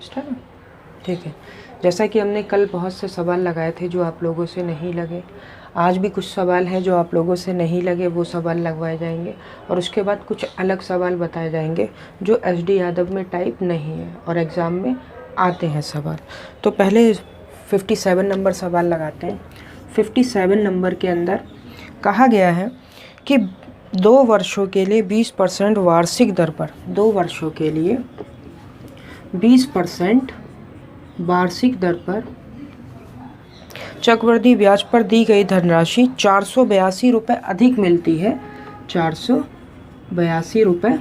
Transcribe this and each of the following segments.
Start. ठीक है, जैसा कि हमने कल बहुत से सवाल लगाए थे जो आप लोगों से नहीं लगे, आज भी कुछ सवाल हैं जो आप लोगों से नहीं लगे, वो सवाल लगवाए जाएंगे और उसके बाद कुछ अलग सवाल बताए जाएंगे जो SD यादव में टाइप नहीं है और एग्ज़ाम में आते हैं सवाल। तो पहले 57 नंबर सवाल लगाते हैं। 57 नंबर के अंदर कहा गया है कि 2 वर्षों के लिए 20% वार्षिक दर पर, 2 वर्षों के लिए 20% वार्षिक दर पर चक्रवृद्धि ब्याज पर दी गई धनराशि 482 रुपये अधिक मिलती है, 482 रुपये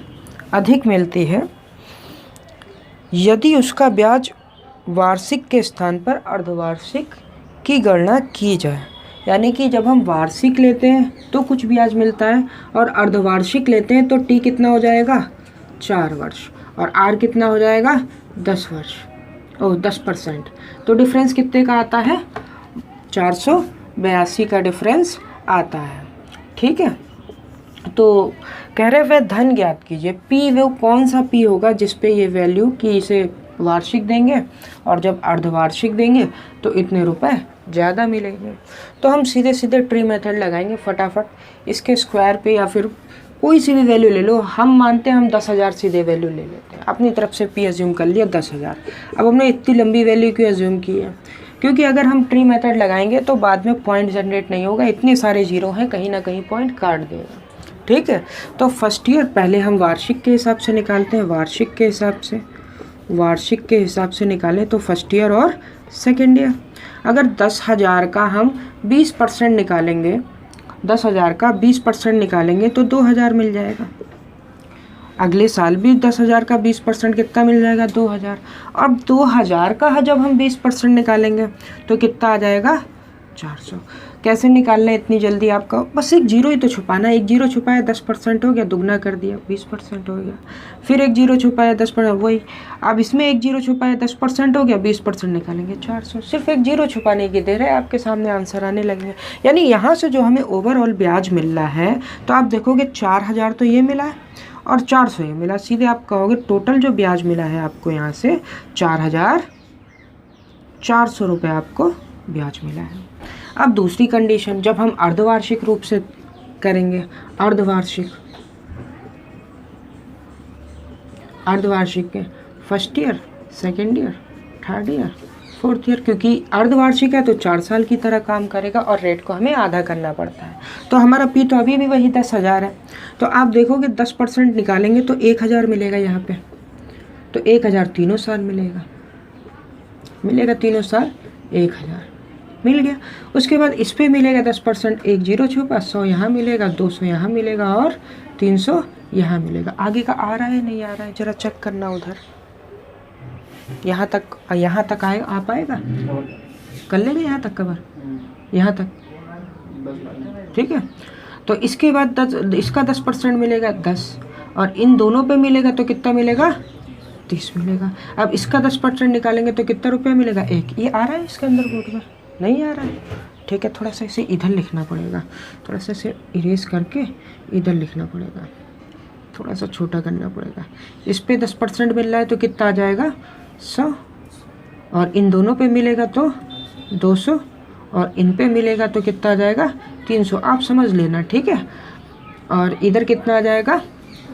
अधिक मिलती है यदि उसका ब्याज वार्षिक के स्थान पर अर्धवार्षिक की गणना की जाए। यानी कि जब हम वार्षिक लेते हैं तो कुछ ब्याज मिलता है और अर्धवार्षिक लेते हैं तो T कितना हो जाएगा 4 वर्ष और R कितना हो जाएगा 10 वर्ष, 10%। तो डिफरेंस कितने का आता है 482 का डिफरेंस आता है। ठीक है, तो कह रहे वह धन ज्ञात कीजिए। P वो कौन सा P होगा जिस पे ये वैल्यू कि इसे वार्षिक देंगे और जब अर्धवार्षिक देंगे तो इतने रुपए ज़्यादा मिलेंगे। तो हम सीधे सीधे ट्री मेथड लगाएंगे फटाफट, इसके स्क्वायर पे या फिर कोई सी भी वैल्यू ले लो। हम मानते हैं हम 10,000 सीधे वैल्यू ले लेते हैं, अपनी तरफ से P अज्यूम कर लिया 10,000। अब हमने इतनी लंबी वैल्यू क्यों अज्यूम की है, क्योंकि अगर हम ट्री मेथड लगाएंगे तो बाद में पॉइंट जनरेट नहीं होगा, इतने सारे जीरो हैं, कहीं ना कहीं पॉइंट काट देगा। ठीक है, तो फर्स्ट ईयर पहले हम वार्षिक के हिसाब से निकालते हैं, वार्षिक के हिसाब से निकालें तो फर्स्ट ईयर और सेकेंड ईयर। अगर 10,000 का हम 20% निकालेंगे, 10,000 का 20% निकालेंगे तो 2,000 मिल जाएगा। अगले साल भी 10,000 का 20% कितना मिल जाएगा 2,000। अब 2,000 का जब हम 20% निकालेंगे तो कितना आ जाएगा 400। कैसे निकालना है इतनी जल्दी आपका, बस एक जीरो ही तो छुपाना है। एक जीरो छुपाया 10% हो गया, दुगना कर दिया 20% हो गया। फिर एक जीरो छुपाया 10%, वही। अब इसमें एक जीरो छुपाया 10% हो गया, 20% निकालेंगे 400। सिर्फ एक जीरो छुपाने की देर है, आपके सामने आंसर आने लगेंगे। यानी यहाँ से जो हमें ओवरऑल ब्याज मिल रहा है तो आप देखोगे 4,000 तो ये मिला है और 400 ये मिला। सीधे आप कहोगे टोटल जो ब्याज मिला है आपको यहाँ से 4,400 रुपये आपको ब्याज मिला है। अब दूसरी कंडीशन, जब हम अर्धवार्षिक रूप से करेंगे, अर्धवार्षिक के first year, second year, third year, fourth year, क्योंकि अर्धवार्षिक है तो 4 साल की तरह काम करेगा और रेट को हमें आधा करना पड़ता है। तो हमारा P तो अभी भी वही 10,000 है। तो आप देखोगे 10% निकालेंगे तो 1,000 मिलेगा यहाँ पे, तो 1,000 तीनों साल मिलेगा, तीनों साल 1,000 मिल गया। उसके बाद इस पे मिलेगा 10%, एक जीरो छुपा, 100 यहाँ मिलेगा, 200 यहाँ मिलेगा और 300 यहाँ मिलेगा। आगे का आ रहा है नहीं आ रहा है जरा चेक करना, उधर यहाँ तक आए आ पाएगा, कर लेंगे यहाँ तक कवर, यहाँ तक। ठीक है, तो इसके बाद इसका 10% मिलेगा 10 और इन दोनों पे मिलेगा तो कितना मिलेगा 30 मिलेगा। अब इसका 10% निकालेंगे तो कितना रुपया मिलेगा 1। ये आ रहा है इसके अंदर बोर्ड में, नहीं आ रहा है। ठीक है, थोड़ा सा इसे इधर लिखना पड़ेगा, थोड़ा सा इसे इरेज करके इधर लिखना पड़ेगा, थोड़ा सा छोटा करना पड़ेगा। इस पे 10% मिल रहा है तो कितना आ जाएगा 100 और इन दोनों पे मिलेगा तो 200 और इन पे मिलेगा तो कितना आ जाएगा 300। आप समझ लेना, ठीक है। और इधर कितना आ जाएगा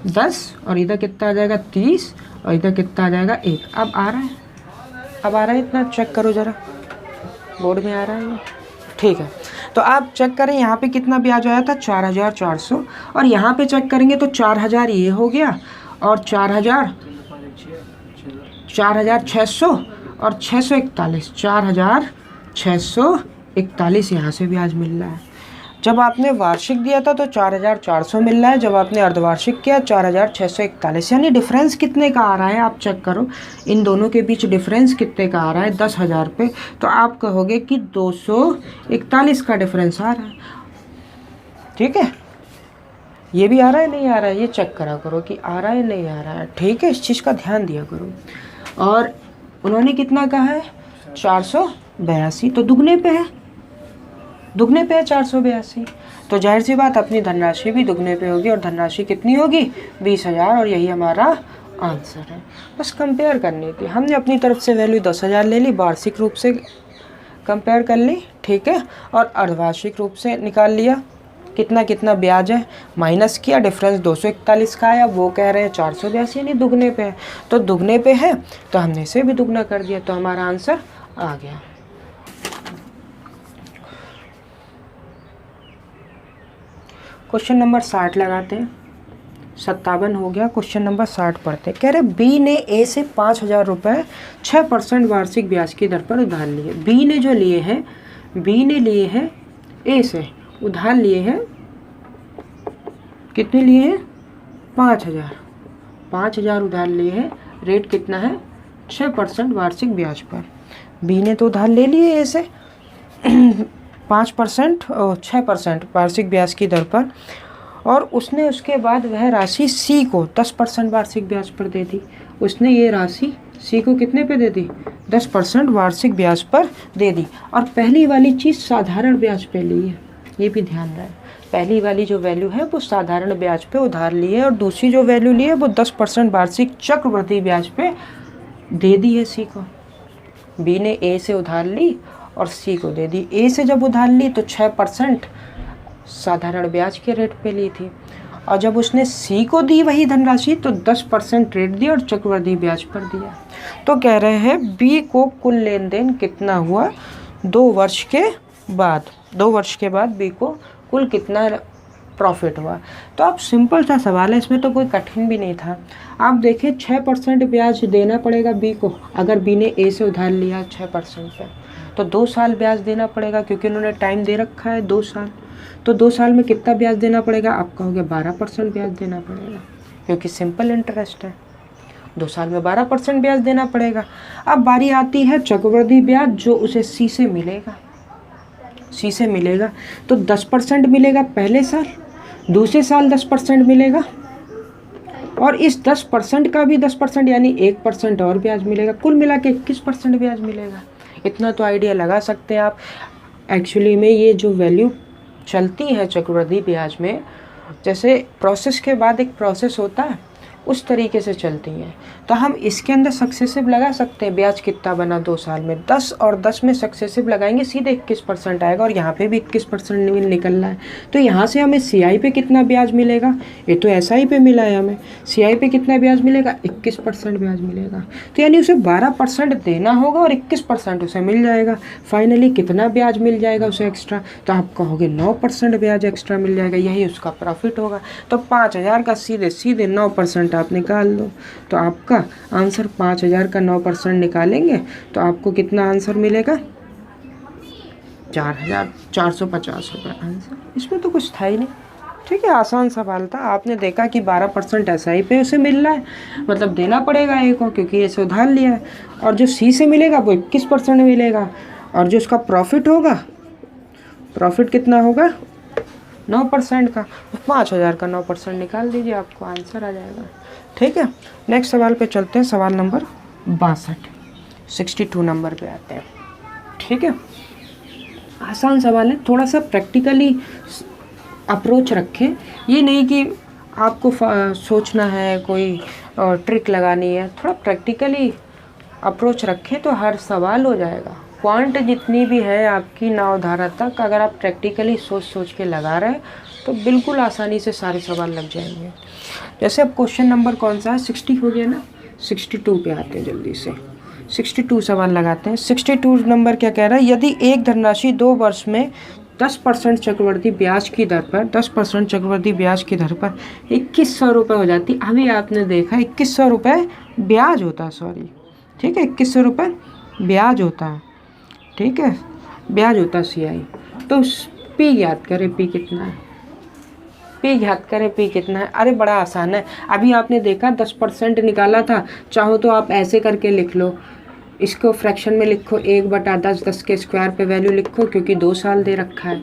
10 और इधर कितना आ जाएगा 30 और इधर कितना आ जाएगा 1। अब आ रहा है, इतना चेक करो ज़रा, बोर्ड में आ रहा है ये। ठीक है, तो आप चेक करें यहाँ पे कितना ब्याज आया था 4,400 और यहाँ पे चेक करेंगे तो 4,000 ये हो गया और 4,600 और 641, 4,641 यहाँ से ब्याज मिल रहा है। जब आपने वार्षिक दिया था तो 4,400 मिल रहा है, जब आपने अर्धवार्षिक किया 4,641। यानी डिफरेंस कितने का आ रहा है आप चेक करो, इन दोनों के बीच डिफरेंस कितने का आ रहा है 10,000 पे। तो आप कहोगे कि 241 का डिफरेंस आ रहा है। ठीक है, ये भी आ रहा है नहीं आ रहा है, ये चेक करा करो कि आ रहा है नहीं आ रहा है। ठीक है, इस चीज़ का ध्यान दिया करो। और उन्होंने कितना कहा है 482, तो दुगने पे है 482। तो जाहिर सी बात अपनी धनराशि भी दुगने पे होगी और धनराशि कितनी होगी 20,000 और यही हमारा आंसर है। बस कंपेयर करनी थी, हमने अपनी तरफ से वैल्यू 10,000 ले ली, वार्षिक रूप से कंपेयर कर ली, ठीक है, और अर्धवार्षिक रूप से निकाल लिया कितना कितना ब्याज है, माइनस किया, डिफरेंस 241 का आया, वो कह रहे हैं 482 यानी दुगने पे है, तो दुगने पे है तो हमने इसे भी दुगना कर दिया, तो हमारा आंसर आ गया। क्वेश्चन नंबर 60 लगाते हैं, 57 हो गया, क्वेश्चन नंबर 60 पढ़ते हैं। कह रहे बी ने ए से 5,000 रुपये 6% वार्षिक ब्याज की दर पर उधार लिए। बी ने जो लिए हैं, बी ने लिए हैं ए से उधार लिए हैं, कितने लिए हैं 5,000 उधार लिए हैं, रेट कितना है 6% वार्षिक ब्याज पर। बी ने तो उधार ले लिए ए से 5% और 6% वार्षिक ब्याज की दर पर, और उसने उसके बाद वह राशि सी को 10% वार्षिक ब्याज पर दे दी। उसने ये राशि सी को कितने पे दे दी 10% वार्षिक ब्याज पर दे दी। और पहली वाली चीज़ साधारण ब्याज पे ली है, ये भी ध्यान रहे, पहली वाली जो वैल्यू है वो साधारण ब्याज पे उधार ली है, और दूसरी जो वैल्यू ली है वो 10% वार्षिक चक्रवृद्धि ब्याज पे दे दी है सी को। बी ने ए से उधार ली और सी को दे दी। ए से जब उधार ली तो 6% साधारण ब्याज के रेट पे ली थी, और जब उसने सी को दी वही धनराशि तो 10% रेट दिया और चक्रवृद्धि ब्याज पर दिया। तो कह रहे हैं बी को कुल लेन देन कितना हुआ 2 वर्ष के बाद, 2 वर्ष के बाद बी को कुल कितना प्रॉफिट हुआ। तो अब सिंपल सा सवाल है, इसमें तो कोई कठिन भी नहीं था। आप देखिए 6% ब्याज देना पड़ेगा बी को, अगर बी ने ए से उधार लिया 6% पे तो 2 साल ब्याज देना पड़ेगा, क्योंकि उन्होंने टाइम दे रखा है 2 साल। तो 2 साल में कितना ब्याज देना पड़ेगा, आप कहोगे 12% ब्याज देना पड़ेगा, क्योंकि सिंपल इंटरेस्ट है, 2 साल में 12% ब्याज देना पड़ेगा। अब बारी आती है चक्रवृद्धि ब्याज, जो उसे सी से मिलेगा, सी से मिलेगा तो 10% मिलेगा पहले साल, दूसरे साल 10% मिलेगा, और इस 10% का भी 10% यानी 1% और ब्याज मिलेगा, कुल मिला के 21% ब्याज मिलेगा। इतना तो आइडिया लगा सकते हैं आप। एक्चुअली में ये जो वैल्यू चलती है चक्रवृद्धि ब्याज में, जैसे प्रोसेस के बाद एक प्रोसेस होता है उस तरीके से चलती हैं। तो हम इसके अंदर सक्सेसिव लगा सकते हैं, ब्याज कितना बना 2 साल में 10 और 10 में सक्सेसिव लगाएंगे सीधे 21% आएगा, और यहाँ पे भी 21% निकल रहा है। तो यहाँ से हमें सीआई पे कितना ब्याज मिलेगा, ये तो एसआई पे मिला है, हमें सीआई पे कितना ब्याज मिलेगा 21% ब्याज मिलेगा। तो यानी उसे 12% देना होगा और 21% उसे मिल जाएगा। फाइनली कितना ब्याज मिल जाएगा उसे एक्स्ट्रा, तो आप कहोगे 9% ब्याज एक्स्ट्रा मिल जाएगा, यही उसका प्रॉफिट होगा। तो 5,000 का सीधे सीधे 9% आप निकाल दो, तो आपका आंसर 5,000 का 9% निकालेंगे तो आपको कितना आंसर मिलेगा 4,450 रुपये आंसर। इसमें तो कुछ था ही नहीं, ठीक है, आसान सवाल था। आपने देखा कि 12% एसआई पे उसे मिल रहा है, मतलब देना पड़ेगा ए को, क्योंकि ऐसे उधार लिया है, और जो सी से मिलेगा वो 21% मिलेगा, और जो उसका प्रॉफिट होगा, प्रॉफिट कितना होगा 9% का, 5,000 का 9% निकाल दीजिए, आपको आंसर आ जाएगा। ठीक है, नेक्स्ट सवाल पे चलते हैं, सवाल नंबर 62 नंबर पे आते हैं। ठीक है, आसान सवाल है, थोड़ा सा प्रैक्टिकली अप्रोच रखें, ये नहीं कि आपको सोचना है कोई ट्रिक लगानी है, थोड़ा प्रैक्टिकली अप्रोच रखें तो हर सवाल हो जाएगा। पॉइंट जितनी भी है आपकी नावधारा तक अगर आप प्रैक्टिकली सोच के लगा रहे हैं तो बिल्कुल आसानी से सारे सवाल लग जाएंगे। जैसे अब क्वेश्चन नंबर कौन सा है, 60 हो गया ना, 62 पे आते हैं जल्दी से। 62 सवाल लगाते हैं। 62 नंबर क्या कह रहा है, यदि एक धनराशि 2 वर्ष में 10% चक्रवृद्धि ब्याज की दर पर 10% चक्रवृद्धि ब्याज की दर पर 2100 रुपये हो जाती। अभी आपने देखा 2100 रुपये ब्याज होता है, सॉरी, ठीक है, 2100 रुपये ब्याज होता है, ठीक है, ब्याज होता है सीआई। तो पी याद करें, पी कितना है, पी याद करें, पी कितना है। अरे बड़ा आसान है, अभी आपने देखा 10% निकाला था, चाहो तो आप ऐसे करके लिख लो, इसको फ्रैक्शन में लिखो 1/10, 10 के स्क्वायर पे वैल्यू लिखो, क्योंकि 2 साल दे रखा है,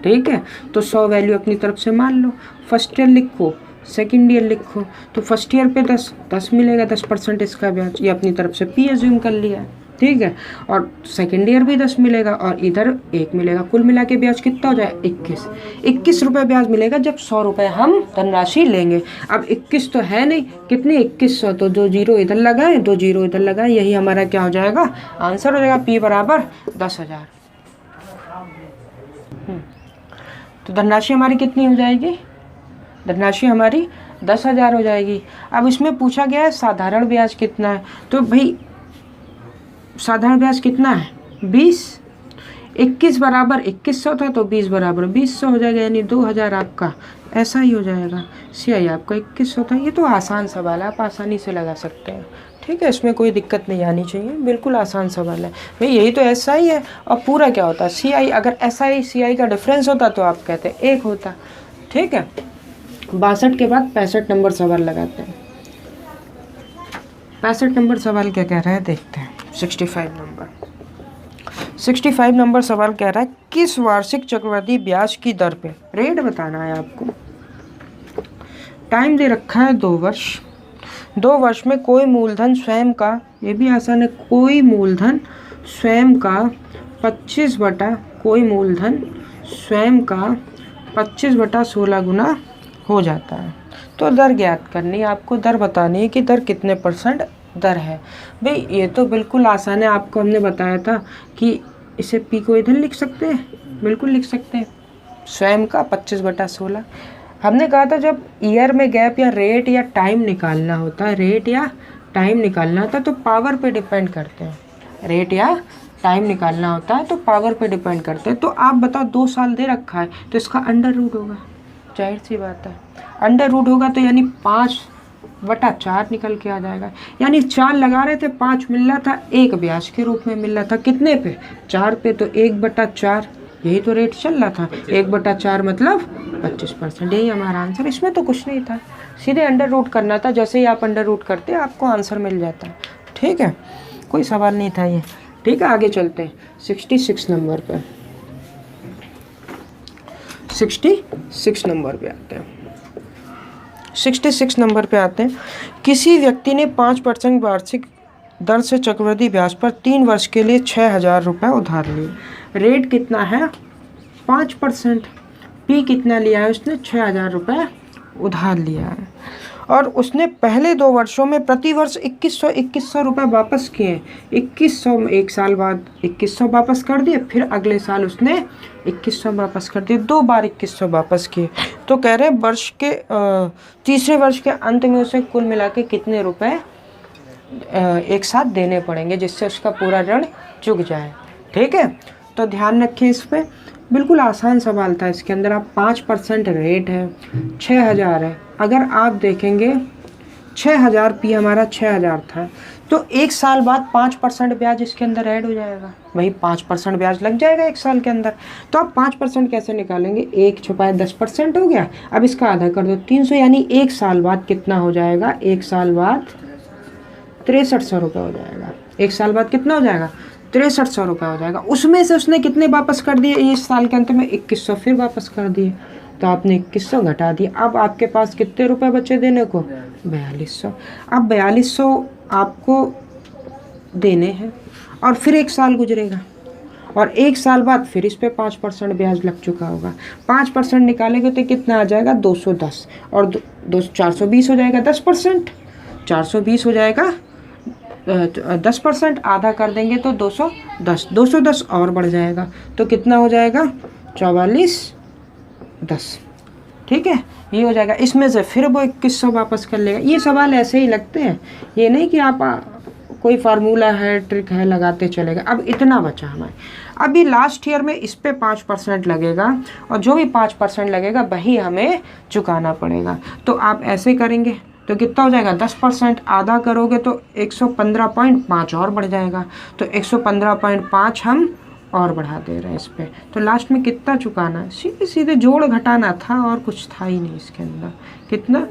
ठीक है। तो 100 वैल्यू अपनी तरफ से मान लो, फर्स्ट ईयर लिखो, सेकेंड ईयर लिखो, तो फर्स्ट ईयर पे 10 मिलेगा, 10% इसका ब्याज, ये अपनी तरफ से पी एज्यूम कर लिया है, ठीक है, और सेकेंड ईयर भी 10 मिलेगा और इधर 1 मिलेगा। कुल मिला के ब्याज कितना हो जाए 21 रुपये ब्याज मिलेगा जब 100 रुपये हम धनराशि लेंगे। अब 21 तो है नहीं, कितनी 2100, तो 2 जीरो इधर लगाए 2 जीरो इधर लगाए, यही हमारा क्या हो जाएगा आंसर हो जाएगा, P बराबर 10,000। तो धनराशि हमारी कितनी हो जाएगी, धनराशि हमारी 10,000 हो जाएगी। अब इसमें पूछा गया है साधारण ब्याज कितना है, तो भाई साधारण ब्याज कितना है 20, 21 बराबर 2100 था तो 20 बराबर 2000 हो जाएगा, यानी 2000 आपका ऐसा ही हो जाएगा। CI आपका 2100 था। ये तो आसान सवाल है, आप आसानी से लगा सकते हैं, ठीक है, इसमें कोई दिक्कत नहीं आनी चाहिए, बिल्कुल आसान सवाल है भाई, यही तो SI है। और पूरा क्या होता है CI, अगर SI CI का डिफरेंस होता तो आप कहते 1 होता, ठीक है। 62 के बाद 65 नंबर सवाल लगाते हैं। 65 नंबर सवाल क्या कह रहा है देखते हैं। 65 नंबर सवाल कह रहा है किस वार्षिक चक्रवृद्धि ब्याज की दर पे रेट बताना है आपको। टाइम दे रखा है 2 वर्ष। 2 वर्ष में कोई मूलधन स्वयं का, ये भी आसान है, कोई मूलधन स्वयं का 25 बटा कोई मूलधन स्वयं का 25 बटा 16 गुना हो जाता है। तो दर ज्ञात करनी है आपको, दर बतानी है कि दर कितने % दर है। भाई ये तो बिल्कुल आसान है, आपको हमने बताया था कि इसे P को इधर लिख सकते हैं, बिल्कुल लिख सकते हैं, स्वयं का 25 बटा 16। हमने कहा था जब ईयर में गैप या रेट या टाइम निकालना होता है, रेट या टाइम निकालना होता है तो पावर पे डिपेंड करते हैं, रेट या टाइम निकालना होता है तो पावर पे डिपेंड करते हैं। तो आप बताओ 2 साल दे रखा है तो इसका अंडर रूट होगा, जाहिर सी बात है अंडर रूट होगा, तो यानी 5/4 निकल के आ जाएगा। यानी 4 लगा रहे थे, 5 मिल रहा था, 1 ब्याज के रूप में मिल रहा था, कितने पे 4 पे, तो 1/4 यही तो रेट चल रहा था, 1/4 मतलब 25%, यही हमारा आंसर। इसमें तो कुछ नहीं था, सीधे अंडर रूट करना था, जैसे ही आप अंडर रूट करते आपको आंसर मिल जाता है, ठीक है, कोई सवाल नहीं था ये, ठीक है। आगे चलते हैं 66 नंबर पे, 66 नंबर पे आते हैं। 66 नंबर पे आते हैं। किसी व्यक्ति ने 5% वार्षिक दर से चक्रवृद्धि ब्याज पर 3 वर्ष के लिए 6,000 रुपये उधार लिए। रेट कितना है 5%, P कितना लिया है उसने 6,000 रुपये उधार लिया है, और उसने पहले 2 वर्षों में प्रति वर्ष 2100 रुपये वापस किए। 2100 एक साल बाद 2100 वापस कर दिए, फिर अगले साल उसने 2100 वापस कर दिए, 2 बार 2100 वापस किए। तो कह रहे हैं वर्ष के तीसरे वर्ष के अंत में उसे कुल मिला के कितने रुपए एक साथ देने पड़ेंगे जिससे उसका पूरा ऋण चुक जाए, ठीक है। तो ध्यान रखिए इस पर, बिल्कुल आसान सवाल था। इसके अंदर आप 5% रेट है, 6,000 है। अगर आप देखेंगे 6,000 P हमारा 6,000 था, तो 1 साल बाद 5% ब्याज इसके अंदर ऐड हो जाएगा, वही 5% ब्याज लग जाएगा 1 साल के अंदर। तो आप 5% कैसे निकालेंगे, 1 छुपाए 10% हो गया, अब इसका आधा कर दो 300, यानी 1 साल बाद कितना हो जाएगा, 1 साल बाद 6300 रुपये हो जाएगा। 1 साल बाद कितना हो जाएगा 6300 रुपये हो जाएगा। उसमें से उसने कितने वापस कर दिए इस साल के अंत में, 2100 फिर वापस कर दिए, तो आपने 2100 घटा दिया। अब आपके पास कितने रुपए बचे देने को, 4200। अब 4200 आपको देने हैं और फिर 1 साल गुजरेगा और 1 साल बाद फिर इस पे 5% ब्याज लग चुका होगा। 5% निकालेंगे तो कितना आ जाएगा 210, और 420 हो जाएगा 10%, 420 हो जाएगा 10%, आधा कर देंगे तो 210 और बढ़ जाएगा, तो कितना हो जाएगा 4410, ठीक है, ये हो जाएगा। इसमें से फिर वो 2100 वापस कर लेगा। ये सवाल ऐसे ही लगते हैं, ये नहीं कि आप कोई फार्मूला है ट्रिक है लगाते चलेगा। अब इतना बचा हमारे, अभी लास्ट ईयर में इस पे 5% लगेगा और जो भी 5% लगेगा वही हमें चुकाना पड़ेगा। तो आप ऐसे करेंगे तो कितना हो जाएगा 10%, आधा करोगे तो 115.5 और बढ़ जाएगा, तो 115.5 हम और बढ़ा दे रहे हैं इस पर। तो लास्ट में कितना चुकाना है, सीधे सीधे जोड़ घटाना था और कुछ था ही नहीं इसके अंदर। कितना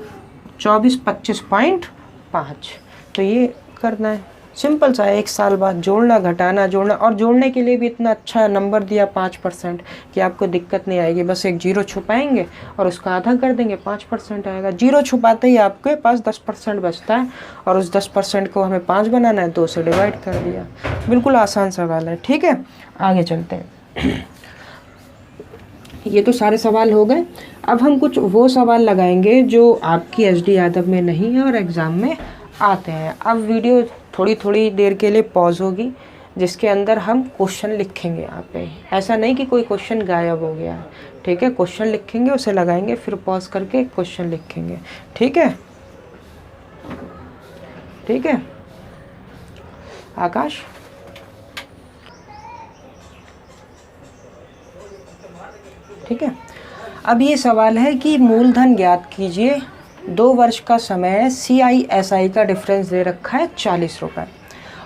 2425.5, तो ये करना है। सिंपल सा है, 1 साल बाद जोड़ना, घटाना, जोड़ना। और जोड़ने के लिए भी इतना अच्छा नंबर दिया 5% कि आपको दिक्कत नहीं आएगी। बस एक जीरो छुपाएंगे और उसका आधा कर देंगे, 5% आएगा। जीरो छुपाते ही आपके पास 10% बचता है और उस 10% को हमें 5 बनाना है, 2 से डिवाइड कर दिया। बिल्कुल आसान सवाल है। ठीक है, आगे चलते हैं। ये तो सारे सवाल हो गए। अब हम कुछ वो सवाल लगाएंगे जो आपकी एसडी यादव में नहीं है और एग्ज़ाम में आते हैं। अब वीडियो थोड़ी थोड़ी देर के लिए पॉज होगी, जिसके अंदर हम क्वेश्चन लिखेंगे यहाँ पे। ऐसा नहीं कि कोई क्वेश्चन गायब हो गया है। ठीक है, क्वेश्चन लिखेंगे, उसे लगाएंगे, फिर पॉज करके क्वेश्चन लिखेंगे। ठीक है, ठीक है आकाश। ठीक है, अब ये सवाल है कि मूलधन ज्ञात कीजिए। 2 वर्ष का समय है, CISI का डिफरेंस दे रखा है 40 रुपये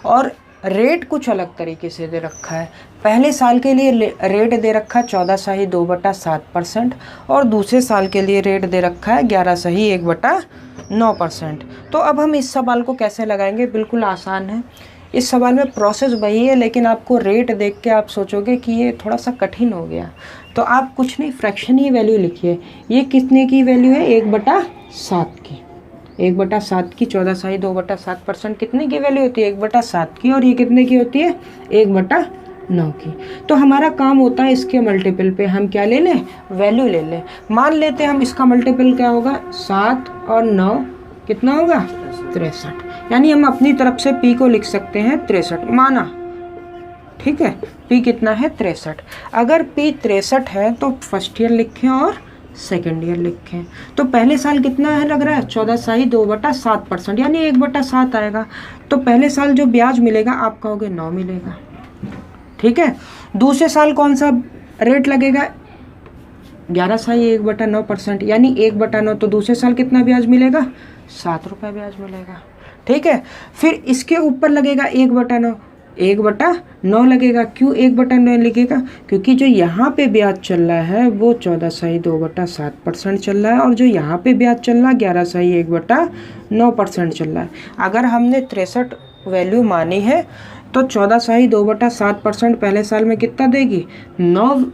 और रेट कुछ अलग तरीके से दे रखा है। पहले साल के लिए रेट दे रखा है 14 2/7% और दूसरे साल के लिए रेट दे रखा है 11 1/9%। तो अब हम इस सवाल को कैसे लगाएंगे? बिल्कुल आसान है। इस सवाल में प्रोसेस वही है, लेकिन आपको रेट देख के आप सोचोगे कि ये थोड़ा सा कठिन हो गया। तो आप कुछ नहीं, फ्रैक्शन ही वैल्यू लिखिए। ये कितने की वैल्यू है? 1/7 की। 1/7 की 14 2/7% कितने की वैल्यू होती है? 1/7 की। और ये कितने की होती है? 1/9 की। तो हमारा काम होता है इसके मल्टीपल पे हम क्या ले लें? वैल्यू ले लें। मान लेते हैं हम इसका मल्टीपल क्या होगा? 7 और 9 कितना होगा? 63। यानी हम अपनी तरफ से P को लिख सकते हैं 63 माना। ठीक है, P कितना है? 63। अगर P 63 है तो फर्स्ट ईयर लिखें और सेकेंड ईयर लिखें। तो पहले साल कितना है लग रहा है? 14 2/7%, यानी 1/7 आएगा। तो पहले साल जो ब्याज मिलेगा आप कहोगे 9 मिलेगा। ठीक है, दूसरे साल कौन सा रेट लगेगा? 11 1/9%, यानी 1/9। तो दूसरे साल कितना ब्याज मिलेगा? 7 रुपये ब्याज मिलेगा। ठीक है, फिर इसके ऊपर लगेगा 1/9, 1/9 लगेगा। क्यों 1/9 लगेगा? क्योंकि जो यहाँ पे ब्याज चल रहा है वो 14 2/7% चल रहा है और जो यहाँ पे ब्याज चल रहा है 11 1/9% चल रहा है। अगर हमने 63 वैल्यू मानी है तो 14 2/7% पहले साल में कितना देगी? 9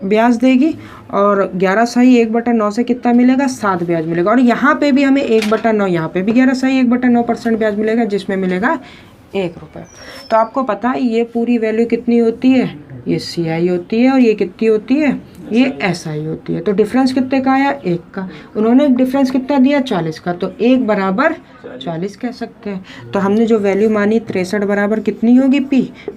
ब्याज देगी और 11 1/9 से कितना मिलेगा? 7 ब्याज मिलेगा। और यहाँ पे भी हमें 1/9, यहाँ पे भी 11 1/9% ब्याज मिलेगा, जिसमें मिलेगा 1 रुपये। तो आपको पता है ये पूरी वैल्यू कितनी होती है? ये CI होती है और ये कितनी होती है? ये SI होती है। तो डिफरेंस कितने का आया? 1 का। उन्होंने डिफरेंस कितना दिया? 40 का। तो 1 बराबर 40 कह सकते हैं। तो हमने जो वैल्यू मानी 63 बराबर कितनी होगी?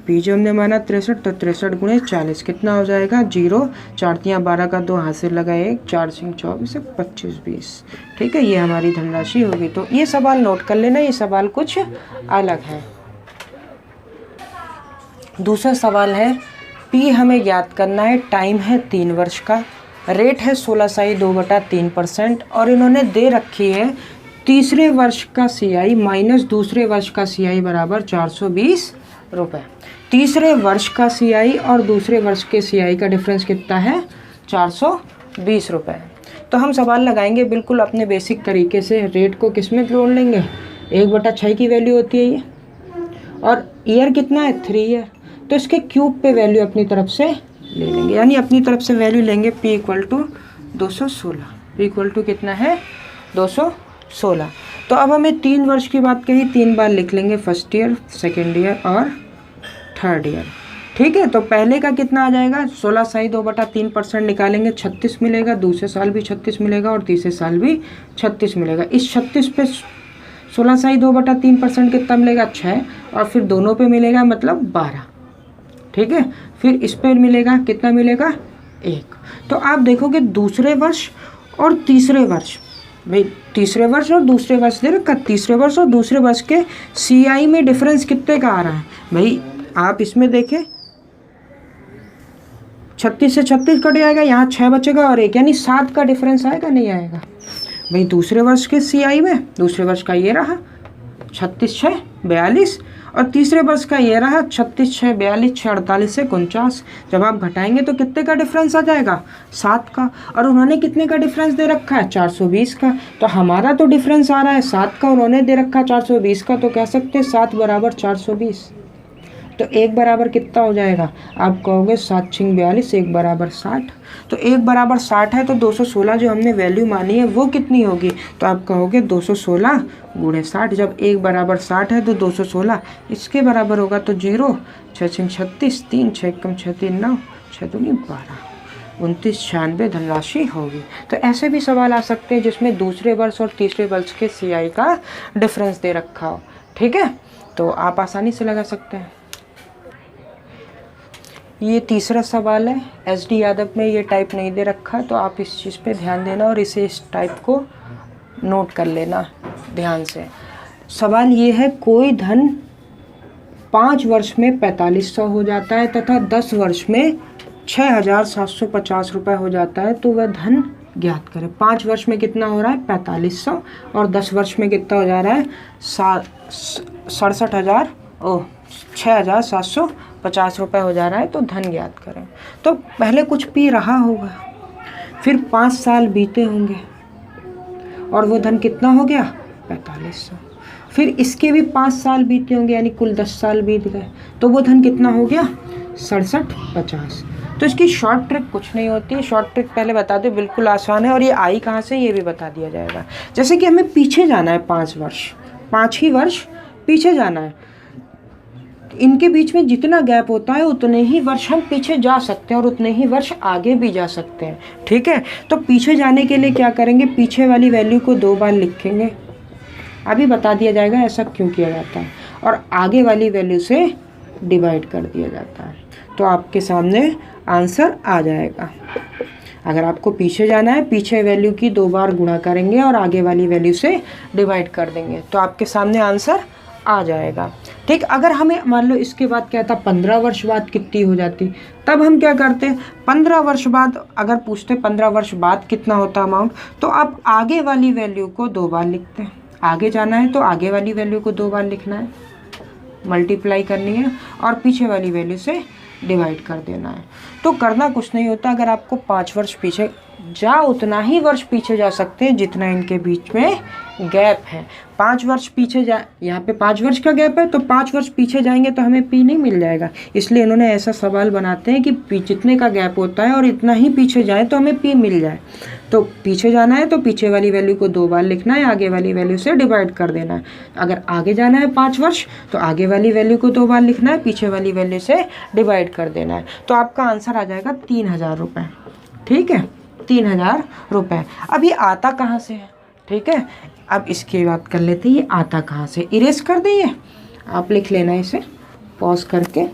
P जो हमने माना 63, तो 63 गुणे 40 कितना हो जाएगा? 0। 4 × 12 का 2 हाथ से लगा 1, 4 × 24 25 20। ठीक है, ये हमारी धनराशि होगी। तो ये सवाल नोट कर लेना, ये सवाल कुछ अलग है। दूसरा सवाल है, P हमें ज्ञात करना है। टाइम है 3 वर्ष का, रेट है 16 2/3% और इन्होंने दे रखी है तीसरे वर्ष का CI माइनस दूसरे वर्ष का CI बराबर 420 रुपये। तीसरे वर्ष का CI और दूसरे वर्ष के CI का डिफरेंस कितना है? 420 रुपये। तो हम सवाल लगाएंगे बिल्कुल अपने बेसिक तरीके से। रेट को किस में जोड़ लेंगे? 1/6 की वैल्यू होती है ये, और ईयर कितना है? 3 ईयर। तो इसके क्यूब पे वैल्यू अपनी तरफ से ले लेंगे, यानी अपनी तरफ से वैल्यू लेंगे P = 216। P = कितना है? 216। तो अब हमें 3 वर्ष की बात कही, 3 बार लिख लेंगे, फर्स्ट ईयर, सेकेंड ईयर और थर्ड ईयर। ठीक है, तो पहले का कितना आ जाएगा? 16 2/3% निकालेंगे, 36 मिलेगा। दूसरे साल भी 36 मिलेगा और तीसरे साल भी 36 मिलेगा। इस 36 पे 16 2/3% कितना मिलेगा? 6, और फिर दोनों पे मिलेगा मतलब 12। ठीक है, फिर इस पर मिलेगा कितना? मिलेगा 1। तो आप देखोगे दूसरे वर्ष और तीसरे वर्ष, भाई तीसरे वर्ष और दूसरे वर्ष दे रखा, तीसरे वर्ष और दूसरे वर्ष के CI में डिफरेंस कितने का आ रहा है? भाई आप इसमें देखें, 36 से 36 कट जाएगा, यहाँ 6 बचेगा और 1, यानी 7 का डिफरेंस आएगा नहीं आएगा? भाई दूसरे वर्ष के CI में दूसरे वर्ष का ये रहा 36 6 42 और तीसरे वर्ष का ये रहा 36, 6, 42, 6, 48 से 49। जब आप घटाएंगे तो कितने का डिफरेंस आ जाएगा? 7 का। और उन्होंने कितने का डिफरेंस दे रखा है? 420 का। तो हमारा तो डिफरेंस आ रहा है 7 का, उन्होंने दे रखा 420 का, तो कह सकते हैं 7 बराबर 420। तो 1 बराबर कितना हो जाएगा? आप कहोगे 7 6 42, 1 बराबर 60। तो 1 बराबर 60 है, तो 216 जो हमने वैल्यू मानी है वो कितनी होगी? तो आप कहोगे 216 गुणे 60। जब 1 बराबर 60 है तो 216 इसके बराबर होगा, तो 0 6 6 36, 3 6 कम 6 3 9, 6 दूनी 12, 29 96 धनराशि होगी। तो ऐसे भी सवाल आ सकते हैं जिसमें दूसरे वर्ष और तीसरे वर्ष के CI का डिफरेंस दे रखा हो। ठीक है, तो आप आसानी से लगा सकते हैं। ये तीसरा सवाल है, SD यादव में ये टाइप नहीं दे रखा, तो आप इस चीज़ पे ध्यान देना और इसे इस टाइप को नोट कर लेना ध्यान से। सवाल ये है, कोई धन 5 वर्ष में 4500 हो जाता है तथा 10 वर्ष में 6750 रुपये हो जाता है, तो वह धन ज्ञात करें। 5 वर्ष में कितना हो रहा है? 4500, और 10 वर्ष में कितना हो जा रहा है? 6750 रुपये हो जा रहा है, तो धन ज्ञात करें। तो पहले कुछ पी रहा होगा, फिर 5 साल बीते होंगे और वो धन कितना हो गया? 4500। फिर इसके भी 5 साल बीते होंगे, यानी कुल 10 साल बीत गए, तो वो धन कितना हो गया? 6750। तो इसकी शॉर्ट ट्रिक कुछ नहीं होती है। शॉर्ट ट्रिक पहले बता दो, बिल्कुल आसान है, और ये आई कहाँ से ये भी बता दिया जाएगा। जैसे कि हमें पीछे जाना है 5 वर्ष, 5 ही वर्ष पीछे जाना है। इनके बीच में जितना गैप होता है उतने ही वर्ष हम पीछे जा सकते हैं और उतने ही वर्ष आगे भी जा सकते हैं। ठीक है, तो पीछे जाने के लिए क्या करेंगे? पीछे वाली वैल्यू को 2 बार लिखेंगे, अभी बता दिया जाएगा ऐसा क्यों किया जाता है, और आगे वाली वैल्यू से डिवाइड कर दिया जाता है, तो आपके सामने आंसर आ जाएगा। अगर आपको पीछे जाना है, पीछे वैल्यू की 2 बार गुणा करेंगे और आगे वाली वैल्यू से डिवाइड कर देंगे, तो आपके सामने आंसर आ जाएगा। ठीक, अगर हमें मान लो इसके बाद क्या था, 15 वर्ष बाद कितनी हो जाती, तब हम क्या करते? 15 वर्ष बाद अगर पूछते 15 वर्ष बाद कितना होता अमाउंट, तो आप आगे वाली वैल्यू को 2 बार लिखते हैं। आगे जाना है तो आगे वाली वैल्यू को 2 बार लिखना है, मल्टीप्लाई करनी है, और पीछे वाली वैल्यू से डिवाइड कर देना है। तो करना कुछ नहीं होता, अगर आपको 5 वर्ष पीछे जा उतना ही वर्ष पीछे जा सकते हैं जितना इनके बीच में गैप है। 5 वर्ष पीछे जा, यहाँ पे 5 वर्ष का गैप है, तो 5 वर्ष पीछे जाएंगे तो हमें पी नहीं मिल जाएगा, इसलिए इन्होंने ऐसा सवाल बनाते हैं कि जितने का गैप होता है और इतना ही पीछे जाए तो हमें पी मिल जाए। तो पीछे जाना है तो पीछे वाली वैल्यू को 2 बार लिखना है, आगे वाली वैल्यू से डिवाइड कर देना है। अगर आगे जाना है 5 वर्ष तो आगे वाली वैल्यू को 2 बार लिखना है, पीछे वाली वैल्यू से डिवाइड कर देना है, तो आपका आंसर आ जाएगा 3000 रुपये। ठीक है, 3000 रुपये। अब ये आता कहाँ से है? ठीक है, अब इसकी बात कर लेते हैं, ये आता कहाँ से? इरेज कर दें, ये आप लिख लेना, इसे पॉज करके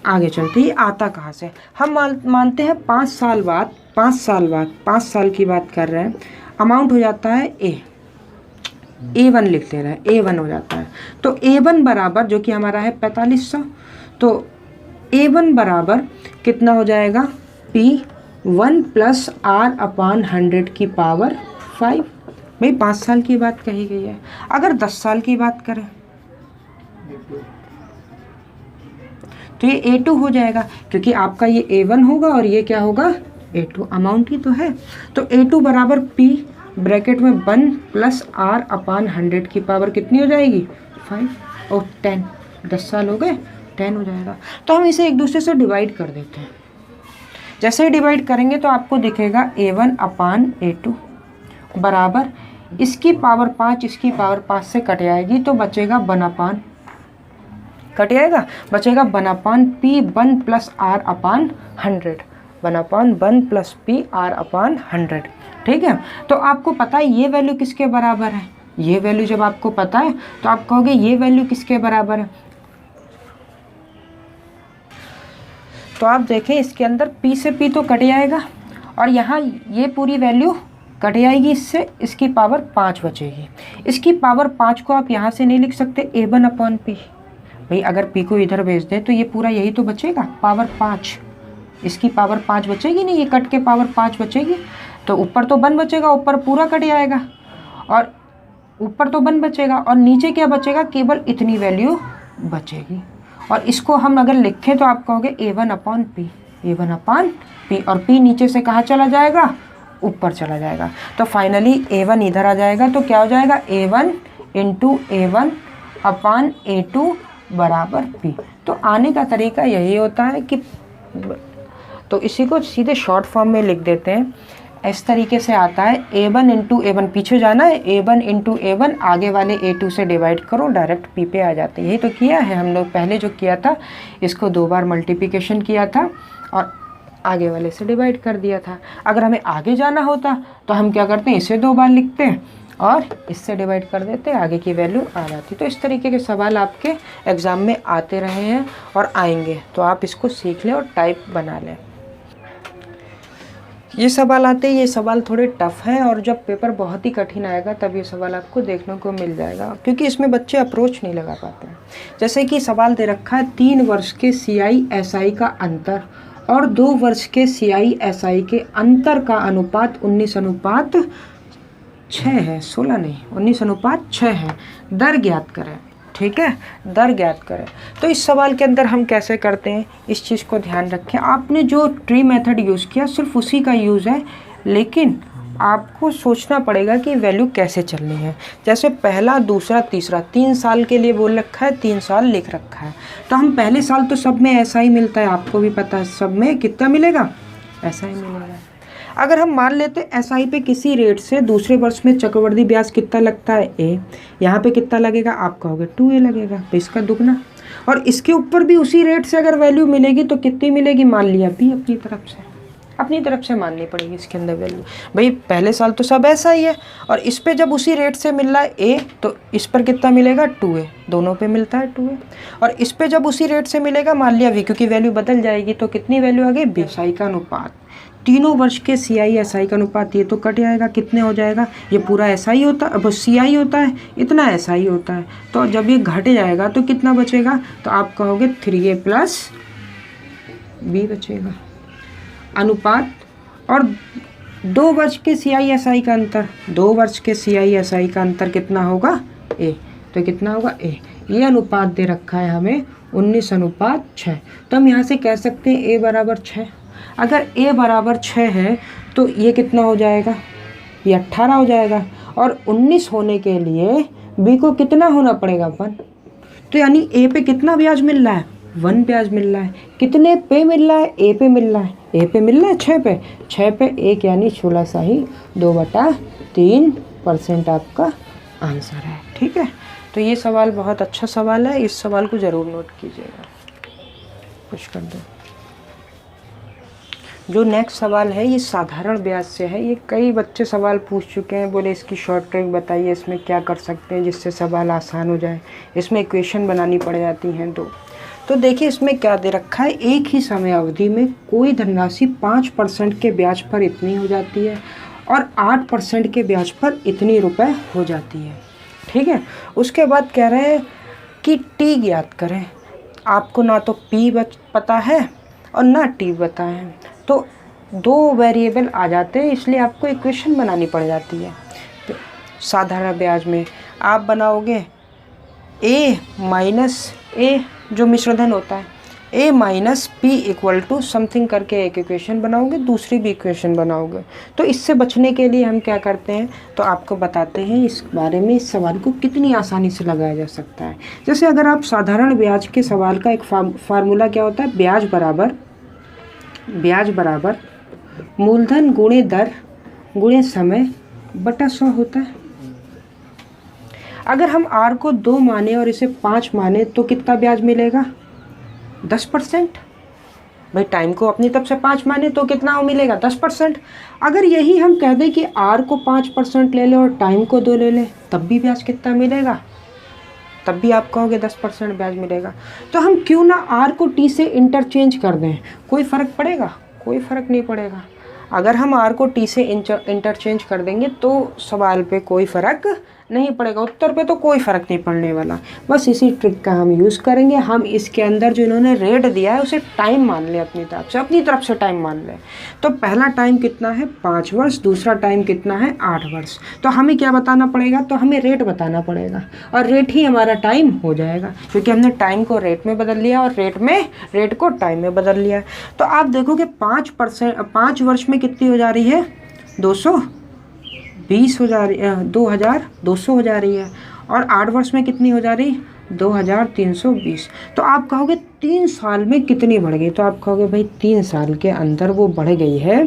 आगे चलते। ये आता कहाँ से? हम मानते हैं 5 साल बाद, 5 साल की बात कर रहे हैं, अमाउंट हो जाता है A1 लिख ले रहा है, A1 हो जाता है। तो A1 बराबर, जो कि हमारा है 4500, तो A1 बराबर कितना हो जाएगा? P1 + R/100 की पावर 5। भाई 5 साल की बात कही गई है। अगर 10 साल की बात करें तो ये A2 हो जाएगा, क्योंकि आपका ये A1 होगा और ये क्या होगा? A2, अमाउंट ही तो है। तो A2 बराबर P ब्रैकेट में 1 + R/100 की पावर कितनी हो जाएगी? 5 और 10, 10 साल हो गए, 10 हो जाएगा। तो हम इसे एक दूसरे से डिवाइड कर देते हैं। जैसे ही डिवाइड करेंगे तो आपको दिखेगा A1/A2 बराबर, इसकी पावर 5 इसकी पावर 5 से कट जाएगी, तो बचेगा 1/, कट जाएगा, बचेगा 1/P1 + R/100, 1/1 + P R/100। ठीक है, तो आपको पता है ये वैल्यू किसके बराबर है? ये वैल्यू जब आपको पता है तो आप कहोगे ये वैल्यू किसके बराबर है? तो आप देखें, इसके अंदर P से P तो कट जाएगा, और यहाँ ये पूरी वैल्यू कट जाएगी, इससे इसकी पावर 5 बचेगी। इसकी पावर 5 को आप यहाँ से नहीं लिख सकते A1/P। भाई अगर P को इधर भेज दें तो ये पूरा यही तो बचेगा, पावर 5, इसकी पावर 5 बचेगी नहीं, ये कट के पावर 5 बचेगी, तो ऊपर तो 1 बचेगा, ऊपर पूरा कट जाएगा, और ऊपर तो 1 बचेगा, और नीचे क्या बचेगा? केवल इतनी वैल्यू बचेगी। और इसको हम अगर लिखें तो आप कहोगे A1 upon P, A1 upon P, और P नीचे से कहाँ चला जाएगा, ऊपर चला जाएगा। तो फाइनली A1 इधर आ जाएगा, तो क्या हो जाएगा, A1 into A1 upon A2 बराबर P। तो आने का तरीका यही होता है कि, तो इसी को सीधे शॉर्ट फॉर्म में लिख देते हैं, इस तरीके से आता है A1 इंटू A1, पीछे जाना है, A1 इंटू A1, आगे वाले A2 से डिवाइड करो, डायरेक्ट P पे आ जाते हैं। यही तो किया है हम लोग, पहले जो किया था इसको 2 बार मल्टीप्लिकेशन किया था और आगे वाले से डिवाइड कर दिया था। अगर हमें आगे जाना होता तो हम क्या करते हैं, इसे 2 बार लिखते हैं और इससे डिवाइड कर देते हैं, आगे की वैल्यू आ जाती। तो इस तरीके के सवाल आपके एग्ज़ाम में आते रहे हैं और आएंगे, तो आप इसको सीख लें और टाइप बना लें। ये सवाल आते हैं, ये सवाल थोड़े टफ हैं और जब पेपर बहुत ही कठिन आएगा तब ये सवाल आपको देखने को मिल जाएगा, क्योंकि इसमें बच्चे अप्रोच नहीं लगा पाते हैं। जैसे कि सवाल दे रखा है 3 वर्ष के CI/SI का अंतर और 2 वर्ष के CI/SI के अंतर का अनुपात 19:6 है, 16 नहीं, 19:6 है, दर ज्ञात करें। ठीक है, दर ज्ञात करें। तो इस सवाल के अंदर हम कैसे करते हैं, इस चीज़ को ध्यान रखें। आपने जो ट्री मेथड यूज़ किया सिर्फ उसी का यूज़ है, लेकिन आपको सोचना पड़ेगा कि वैल्यू कैसे चलनी है। जैसे पहला, दूसरा, तीसरा, 3 साल के लिए बोल रखा है, 3 साल लिख रखा है, तो हम पहले साल तो सब में ऐसा ही मिलता है, आपको भी पता है सब में कितना मिलेगा, ऐसा ही मिलेगा। अगर हम मान लेते SI पे किसी रेट से दूसरे वर्ष में चक्रवृद्धि ब्याज कितना लगता है, A, यहाँ पे कितना लगेगा, आप कहोगे 2A लगेगा, तो इसका दुगना। और इसके ऊपर भी उसी रेट से अगर वैल्यू मिलेगी तो कितनी मिलेगी, मान लिया B, अपनी तरफ से माननी पड़ेगी इसके अंदर वैल्यू। भाई पहले साल तो सब ऐसा ही है, और इस पे जब उसी रेट से मिल रहा है A, तो इस पर कितना मिलेगा, 2A, दोनों पे मिलता है 2A। और इस पे जब उसी रेट से मिलेगा, मान लिया V, क्योंकि वैल्यू बदल जाएगी, तो कितनी वैल्यू आ गई, SI का अनुपात। तीनों वर्ष के CI/SI का अनुपात, ये तो कट जाएगा, कितने हो जाएगा, ये पूरा SI होता है, अब CI होता है, इतना SI होता है, तो जब ये घट जाएगा तो कितना बचेगा, तो आप कहोगे 3A प्लस B बचेगा। अनुपात और 2 वर्ष के CI/SI का अंतर, 2 वर्ष के CI/SI का अंतर कितना होगा, A, तो कितना होगा A। ये अनुपात दे रखा है हमें 19:6, तो हम यहाँ से कह सकते हैं A बराबर 6। अगर A बराबर 6 है तो ये कितना हो जाएगा, ये 18 हो जाएगा, और 19 होने के लिए B को कितना होना पड़ेगा, 1। तो यानी A पे कितना ब्याज मिल रहा है, 1 ब्याज मिल रहा है। कितने पे मिल रहा है, A पे मिल रहा है, A पे मिल रहा है 6 पे, 6 पे 1 यानी 16/2/3% आपका आंसर है। ठीक है, तो ये सवाल बहुत अच्छा सवाल है, इस सवाल को ज़रूर नोट कीजिएगा। कुछ कर दो। जो नेक्स्ट सवाल है ये साधारण ब्याज से है। ये कई बच्चे सवाल पूछ चुके हैं, बोले इसकी शॉर्ट ट्रिक बताइए, इसमें क्या कर सकते हैं जिससे सवाल आसान हो जाए। इसमें इक्वेशन बनानी पड़ जाती हैं दो। तो देखिए इसमें क्या दे रखा है, एक ही समय अवधि में कोई धनराशि 5% के ब्याज पर इतनी हो जाती है और 8% के ब्याज पर इतनी रुपए हो जाती है। ठीक है, उसके बाद कह रहे हैं कि टी ज्ञात करें। आपको ना तो पी पता है और ना टी पता है, तो 2 वेरिएबल आ जाते हैं, इसलिए आपको इक्वेशन बनानी पड़ जाती है। तो साधारण ब्याज में आप बनाओगे a माइनस ए, जो मिश्रधन होता है, a minus P equal to something करके एक इक्वेशन बनाओगे, दूसरी भी इक्वेशन बनाओगे। तो इससे बचने के लिए हम क्या करते हैं, तो आपको बताते हैं इस बारे में, इस सवाल को कितनी आसानी से लगाया जा सकता है। जैसे अगर आप साधारण ब्याज के सवाल का एक फार्मूला क्या होता है, ब्याज बराबर मूलधन गुणे दर गुणे समय बटा 100 होता है। अगर हम r को 2 माने और इसे 5 माने तो कितना ब्याज मिलेगा, 10%। भाई टाइम को अपनी तरफ से 5 माने तो कितना मिलेगा, 10%। अगर यही हम कह दें कि r को 5% ले लें और टाइम को 2 ले लें, तब भी ब्याज कितना मिलेगा, तब भी आप कहोगे 10% ब्याज मिलेगा। तो हम क्यों ना r को t से इंटरचेंज कर दें, कोई फ़र्क पड़ेगा, कोई फ़र्क नहीं पड़ेगा। अगर हम r को t से इंटरचेंज कर देंगे तो सवाल पे कोई फ़र्क नहीं पड़ेगा, उत्तर पे तो कोई फ़र्क नहीं पड़ने वाला। बस इसी ट्रिक का हम यूज़ करेंगे। हम इसके अंदर जो इन्होंने रेट दिया है उसे टाइम मान लें, अपनी तरफ से टाइम मान लें। तो पहला टाइम कितना है 5 वर्ष, दूसरा टाइम कितना है 8 वर्ष। तो हमें क्या बताना पड़ेगा, तो हमें रेट बताना पड़ेगा और रेट ही हमारा टाइम हो जाएगा, क्योंकि हमने टाइम को रेट में बदल लिया और रेट को टाइम में बदल लिया। तो आप देखोगे 5 वर्ष में कितनी हो जा रही है 220 हो जा रही है, 2200 हो जा रही है, और 8 वर्ष में कितनी हो जा रही 2320। तो आप कहोगे 3 साल में कितनी बढ़ गई, तो आप कहोगे भाई 3 साल के अंदर वो बढ़ गई है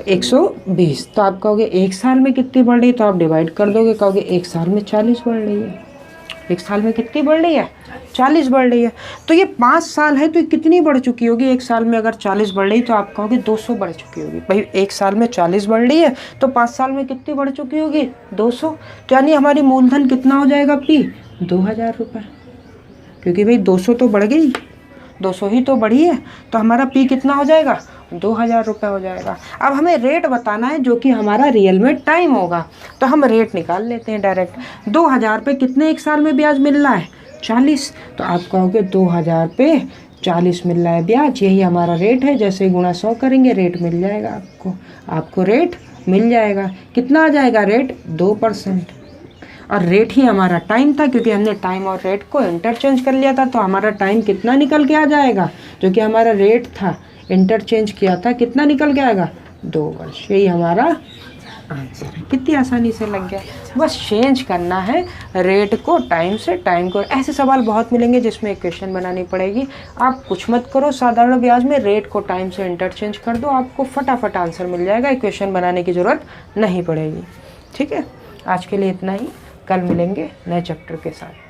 120। तो आप कहोगे 1 साल में कितनी बढ़ रही, तो आप डिवाइड कर दोगे, कहोगे 1 साल में 40 बढ़ रही है। 1 साल में कितनी बढ़ रही है 40 बढ़ रही है। तो ये 5 साल है तो ये कितनी बढ़ चुकी होगी, 1 साल में अगर 40 बढ़ रही तो आप कहोगे 200 बढ़ चुकी होगी। भाई 1 साल में 40 बढ़ रही है तो 5 साल में कितनी बढ़ चुकी होगी 200। तो यानी हमारी मूलधन कितना हो जाएगा पी 2000 रुपये, क्योंकि भाई 200 तो बढ़ गई, 200 ही तो बढ़ी है, तो हमारा पी कितना हो जाएगा 2000 रुपये हो जाएगा। अब हमें रेट बताना है जो कि हमारा रियल में टाइम होगा, तो हम रेट निकाल लेते हैं डायरेक्ट। 2000 पे कितने 1 साल में ब्याज मिल रहा है 40। तो आप कहोगे 2000 पे 40 मिल रहा है ब्याज, यही हमारा रेट है। जैसे ही गुणा 100 करेंगे रेट मिल जाएगा आपको रेट मिल जाएगा। कितना आ जाएगा रेट 2%, और रेट ही हमारा टाइम था, क्योंकि हमने टाइम और रेट को इंटरचेंज कर लिया था। तो हमारा टाइम कितना निकल के आ जाएगा, जो कि हमारा रेट था इंटरचेंज किया था, कितना निकल के आएगा 2 वर्ष। यही हमारा आंसर है। कितनी आसानी से लग गया, बस चेंज करना है रेट को टाइम से, टाइम को। ऐसे सवाल बहुत मिलेंगे जिसमें इक्वेशन बनानी पड़ेगी। आप कुछ मत करो, साधारण ब्याज में रेट को टाइम से इंटरचेंज कर दो, आपको फटाफट आंसर मिल जाएगा, इक्वेशन बनाने की ज़रूरत नहीं पड़ेगी। ठीक है, आज के लिए इतना ही, कल मिलेंगे नए चैप्टर के साथ।